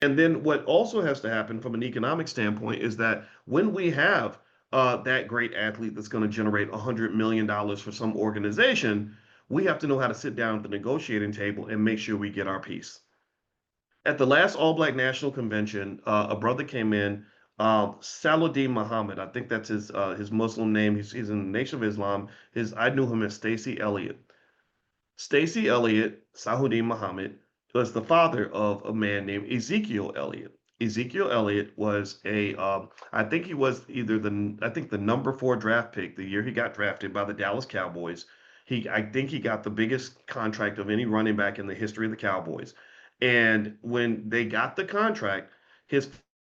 And then what also has to happen from an economic standpoint is that when we have that great athlete that's going to generate $100 million for some organization, we have to know how to sit down at the negotiating table and make sure we get our piece. At the last All Black National Convention, a brother came in, Saladin Muhammad. I think that's his Muslim name. He's in the Nation of Islam. His I knew him as Stacey Elliott. Stacey Elliott, Saladin Muhammad, was the father of a man named Ezekiel Elliott. Ezekiel Elliott was I think he was I think the number 4 draft pick the year he got drafted by the Dallas Cowboys. I think he got the biggest contract of any running back in the history of the Cowboys. And when they got the contract, his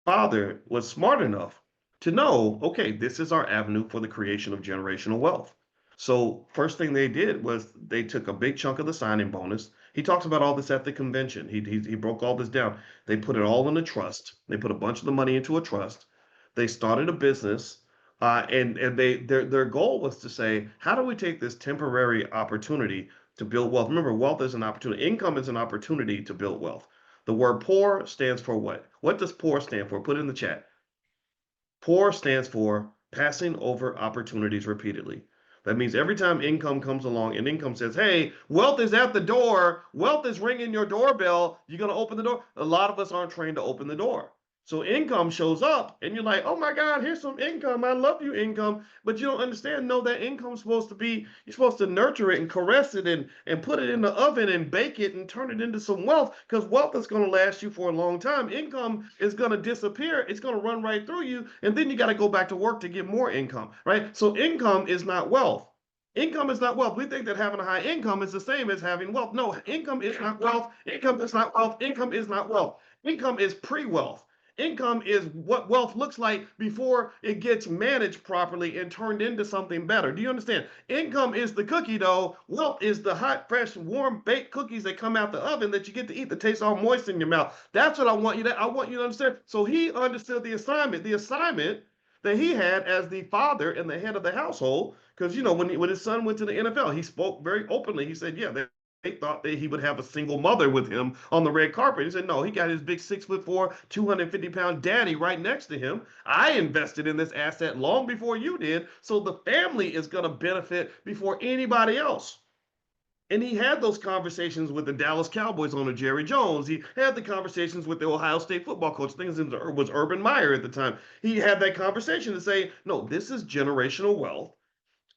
father was smart enough to know, okay, this is our avenue for the creation of generational wealth. So first thing they did was they took a big chunk of the signing bonus. He talks about all this at the convention. He broke all this down. They put it all in a trust. They put a bunch of the money into a trust. They started a business, and their goal was to say, how do we take this temporary opportunity to build wealth? Remember, wealth is an opportunity. Income is an opportunity to build wealth. The word poor stands for what? What does poor stand for? Put it in the chat. Poor stands for passing over opportunities repeatedly. That means every time income comes along and income says, hey, wealth is at the door, wealth is ringing your doorbell, you're going to open the door. A lot of us aren't trained to open the door. So income shows up and you're like, oh my God, here's some income. I love you, income. But you don't understand, no, that income's supposed to be, you're supposed to nurture it and caress it and put it in the oven and bake it and turn it into some wealth because wealth is going to last you for a long time. Income is going to disappear. It's going to run right through you. And then you got to go back to work to get more income, right? So income is not wealth. Income is not wealth. We think that having a high income is the same as having wealth. No, income is not wealth. Income is not wealth. Income is not wealth. Income is pre-wealth. Income is what wealth looks like before it gets managed properly and turned into something better. Do you understand? Income is the cookie dough. Wealth is the hot, fresh, warm baked cookies that come out the oven that you get to eat that taste all moist in your mouth. That's what I want you to understand. So he understood the assignment. The assignment that he had as the father and the head of the household. Because when his son went to the NFL, he spoke very openly. He said, "Yeah, they thought that he would have a single mother with him on the red carpet." He said, "No, he got his big 6'4", 250-pound daddy right next to him. I invested in this asset long before you did, so the family is going to benefit before anybody else." And he had those conversations with the Dallas Cowboys owner, Jerry Jones. He had the conversations with the Ohio State football coach. Things was Urban Meyer at the time. He had that conversation to say, no, this is generational wealth.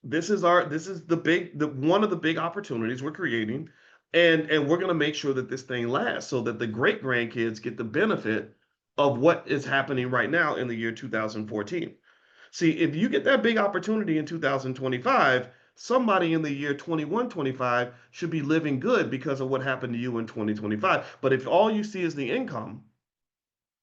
This is the one of the big opportunities we're creating. And we're going to make sure that this thing lasts so that the great grandkids get the benefit of what is happening right now in the year 2014. See, if you get that big opportunity in 2025, somebody in the year 2125 should be living good because of what happened to you in 2025. But if all you see is the income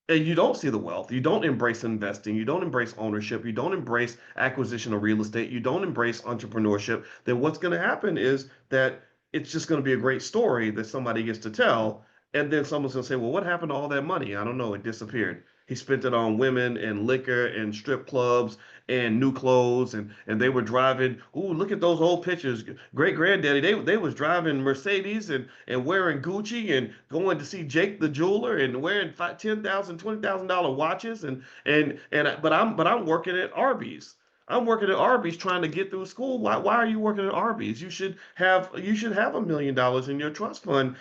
and you don't see the wealth, you don't embrace investing, you don't embrace ownership, you don't embrace acquisition of real estate, you don't embrace entrepreneurship, then what's going to happen is that it's just going to be a great story that somebody gets to tell. And then someone's going to say, well, what happened to all that money? I don't know. It disappeared. He spent it on women and liquor and strip clubs and new clothes. And they were driving. Ooh, look at those old pictures. Great granddaddy, they was driving Mercedes and wearing Gucci and going to see Jake the jeweler and wearing $10,000, $20,000 watches. But I'm working at Arby's. I'm working at Arby's trying to get through school. Why are you working at Arby's? You should have $1 million in your trust fund